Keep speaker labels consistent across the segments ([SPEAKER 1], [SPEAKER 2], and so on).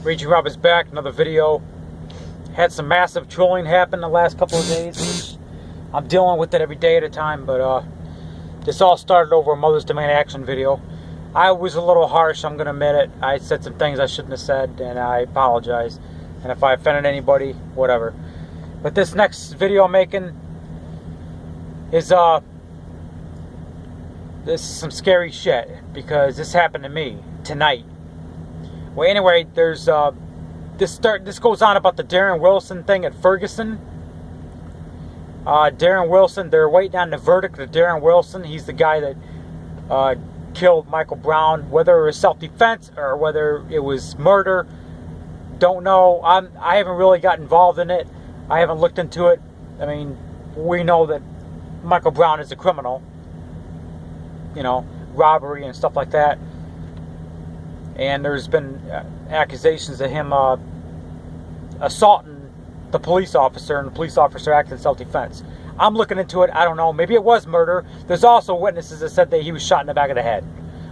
[SPEAKER 1] Raging Rob is back, another video. Had some massive trolling happen the last couple of days, which I'm dealing with it every day at a time, but this all started over a Mother's Demand Action video. I was a little harsh, I'm going to admit it. I said some things I shouldn't have said, and I apologize. And if I offended anybody, whatever. But this next video I'm making is this is some scary shit, because this happened to me tonight. Well, anyway, there's this goes on about the Darren Wilson thing at Ferguson. Darren Wilson, they're waiting on the verdict of Darren Wilson. He's the guy that killed Michael Brown. Whether it was self-defense or whether it was murder, don't know. I haven't really got involved in it. I haven't looked into it. I mean, we know that Michael Brown is a criminal. You know, robbery and stuff like that. And there's been accusations of him assaulting the police officer, and the police officer acted in self-defense. I'm looking into it. I don't know. Maybe it was murder. There's also witnesses that said that he was shot in the back of the head,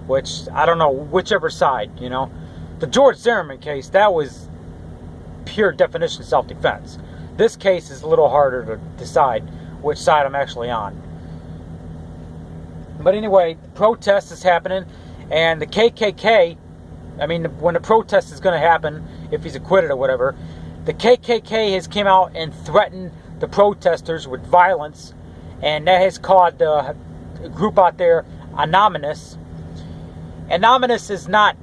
[SPEAKER 1] which I don't know, whichever side, you know. The George Zimmerman case, that was pure definition self-defense. This case is a little harder to decide which side I'm actually on. But anyway, the protest is happening, and the KKK, I mean, when the protest is going to happen, if he's acquitted or whatever, the KKK has came out and threatened the protesters with violence, and that has called a group out there Anonymous. Anonymous is not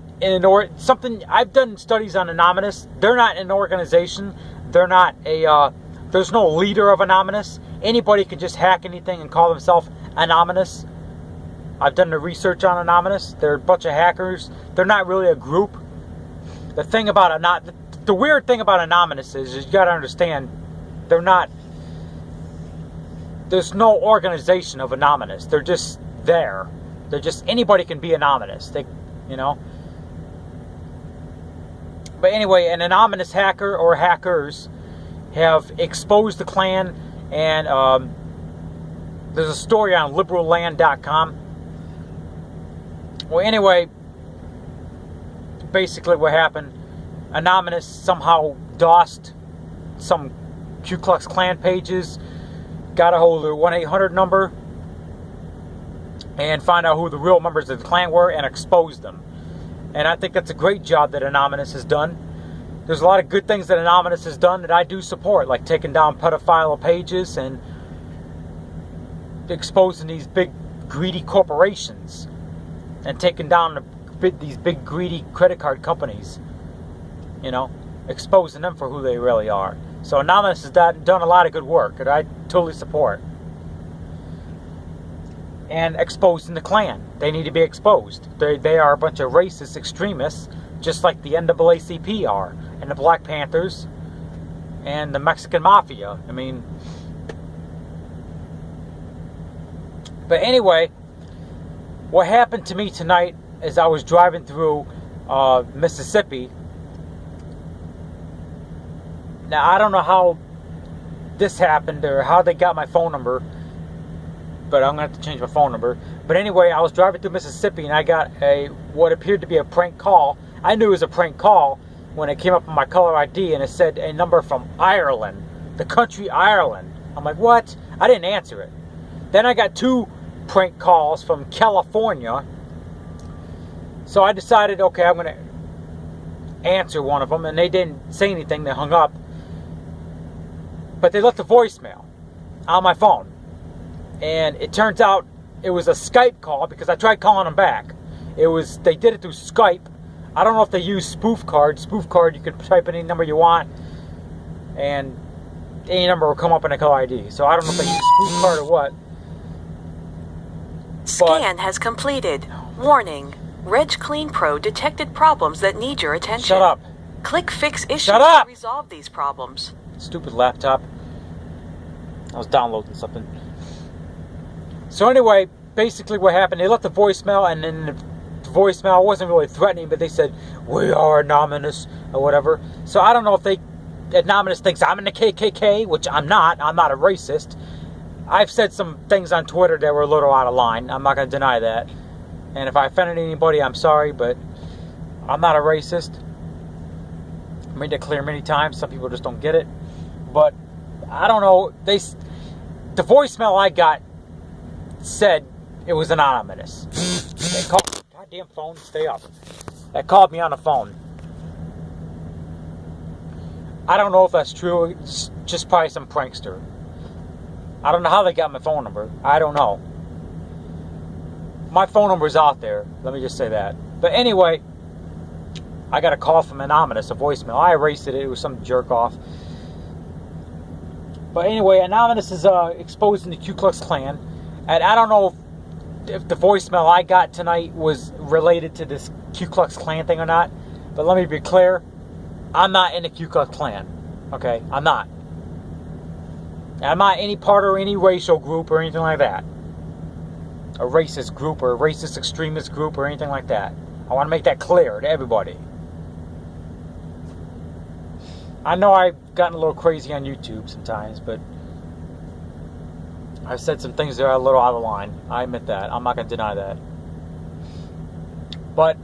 [SPEAKER 1] something. I've done studies on Anonymous. They're not an organization. They're not a. There's no leader of Anonymous. Anybody can just hack anything and call themselves Anonymous. I've done the research on Anonymous. They're a bunch of hackers. They're not really a group. The thing about the weird thing about Anonymous is you got to understand, they're not. There's no organization of Anonymous. They're just there. They're just, anybody can be anonymous. They, you know. But anyway, an anonymous hacker or hackers have exposed the Klan, and there's a story on liberalland.com. Well, anyway, basically what happened, Anonymous somehow DOSed some Ku Klux Klan pages, got a hold of their 1-800 number, and find out who the real members of the Klan were and exposed them. And I think that's a great job that Anonymous has done. There's a lot of good things that Anonymous has done that I do support, like taking down pedophile pages and exposing these big greedy corporations and taking down these big greedy credit card companies, you know, exposing them for who they really are. So Anonymous has done a lot of good work that I totally support. And exposing the Klan. They need to be exposed. They are a bunch of racist extremists, just like the NAACP are, and the Black Panthers, and the Mexican Mafia. I mean, but anyway, what happened to me tonight is I was driving through Mississippi. Now, I don't know how this happened or how they got my phone number, but I'm going to have to change my phone number. But anyway, I was driving through Mississippi, and I got what appeared to be a prank call. I knew it was a prank call when it came up on my caller ID, and it said a number from Ireland, the country Ireland. I'm like, what? I didn't answer it. Then I got 2 prank calls from California. So I decided, okay, I'm going to answer one of them, and they didn't say anything. They hung up. But they left a voicemail on my phone. And it turns out it was a Skype call, because I tried calling them back. They did it through Skype. I don't know if they use spoof card. Spoof card, you can type in any number you want, and any number will come up in a caller ID. So I don't know if they use spoof card or what.
[SPEAKER 2] Scan has completed. Warning. Reg Clean Pro detected problems that need your attention.
[SPEAKER 1] Shut up.
[SPEAKER 2] Click Fix Issues
[SPEAKER 1] to
[SPEAKER 2] resolve these problems.
[SPEAKER 1] Stupid laptop. I was downloading something. So anyway, basically what happened, they left the voicemail, and then the voicemail wasn't really threatening, but they said, we are anonymous, or whatever. So I don't know if Anonymous thinks I'm in the KKK, which I'm not. I'm not a racist. I've said some things on Twitter that were a little out of line. I'm not going to deny that. And if I offended anybody, I'm sorry, but I'm not a racist. made that clear many times. Some people just don't get it. But I don't know. The voicemail I got said it was anonymous. They called. Goddamn phone, stay up. That called me on the phone. I don't know if that's true. It's just probably some prankster. I don't know how they got my phone number. I don't know. My phone number is out there. Let me just say that. But anyway, I got a call from Anonymous, a voicemail. I erased it. It was some jerk off. But anyway, Anonymous is exposing the Ku Klux Klan. And I don't know if the voicemail I got tonight was related to this Ku Klux Klan thing or not. But let me be clear. I'm not in the Ku Klux Klan. Okay? I'm not. I'm not any part or any racial group or anything like that. A racist group or a racist extremist group or anything like that. I want to make that clear to everybody. I know I've gotten a little crazy on YouTube sometimes, but I've said some things that are a little out of line. I admit that. I'm not going to deny that. But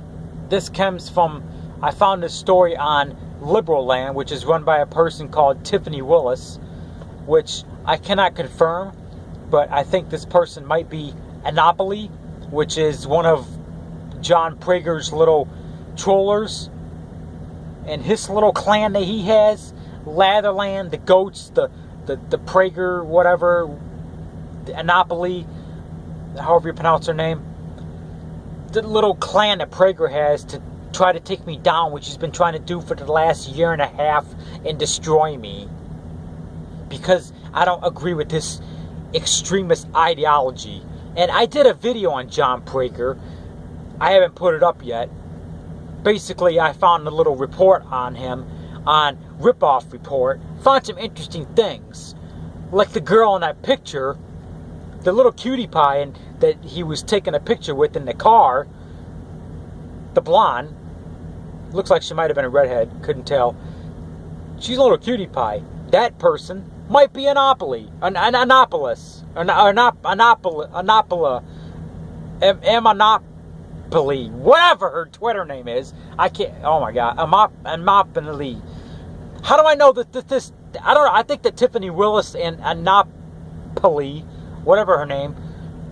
[SPEAKER 1] this comes from, I found this story on Liberal Land, which is run by a person called Tiffany Willis, which I cannot confirm, but I think this person might be Anopoly, which is one of John Prager's little trollers, and his little clan that he has, Latherland, the Goats, the Prager, whatever, the Anopoly, however you pronounce her name, the little clan that Prager has to try to take me down, which he's been trying to do for the last year and a half and destroy me because I don't agree with this extremist ideology. And I did a video on John Prager. I haven't put it up yet. Basically, I found a little report on him, on Ripoff Report. Found some interesting things. Like the girl in that picture, the little cutie pie and that he was taking a picture with in the car, the blonde, looks like she might have been a redhead, couldn't tell. She's a little cutie pie. That person might be Anopoly, Anopolis, Monopoly, whatever her Twitter name is. I can't. Oh my God, Monopoly. How do I know that this? I don't know. I think that Tiffany Willis and Anopoly, whatever her name,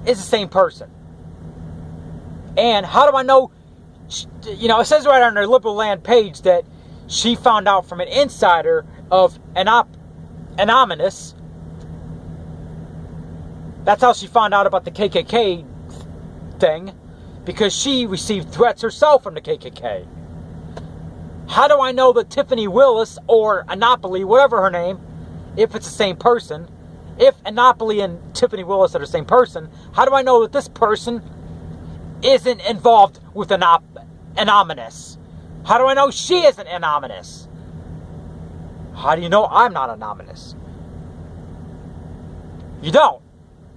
[SPEAKER 1] is the same person. And how do I know? You know, it says right on their Liberal Land page that she found out from an insider of Anonymous. That's how she found out about the KKK thing, because she received threats herself from the KKK. How do I know that Tiffany Willis or Anopoly, whatever her name, if it's the same person, if Anopoly and Tiffany Willis are the same person, how do I know that this person isn't involved with Anonymous? How do I know she isn't anonymous? How do you know I'm not anonymous? You don't.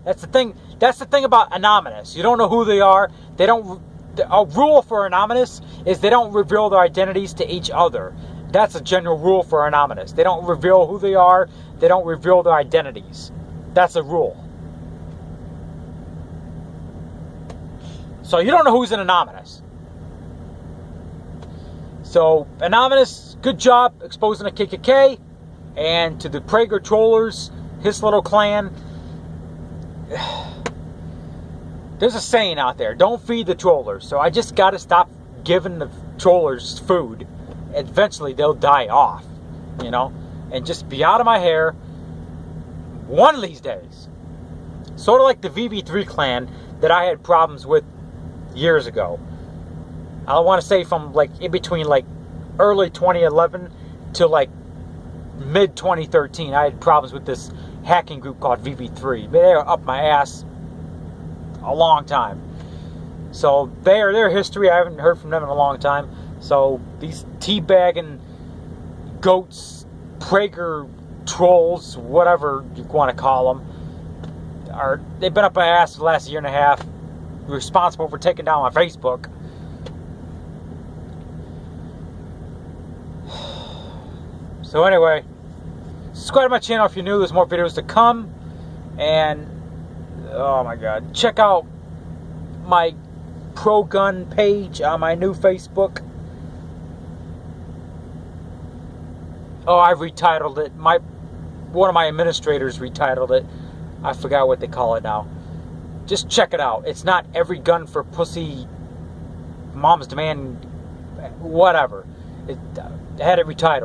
[SPEAKER 1] That's the thing. That's the thing about anonymous. You don't know who they are. They don't. A rule for anonymous is they don't reveal their identities to each other. That's a general rule for anonymous. They don't reveal who they are. They don't reveal their identities. That's a rule. So you don't know who's an anonymous. So Anonymous, good job exposing the KKK, and to the Prager trollers, his little clan. There's a saying out there: don't feed the trollers. So I just got to stop giving the trollers food. Eventually they'll die off, you know, and just be out of my hair one of these days. Sort of like the VB3 clan that I had problems with years ago. I want to say from like in between like early 2011 to like mid 2013, I had problems with this hacking group called VB3. They were up my ass a long time. So their history, I haven't heard from them in a long time. So these teabagging goats, Prager trolls, whatever you want to call them, they've been up my ass for the last year and a half, responsible for taking down my Facebook. So anyway, subscribe to my channel if you're new. There's more videos to come. And, oh my God, check out my pro-gun page on my new Facebook. Oh, I've retitled it. One of my administrators retitled it. I forgot what they call it now. Just check it out. It's not Every Gun for Pussy, Mom's Demand, whatever. It had it retitled.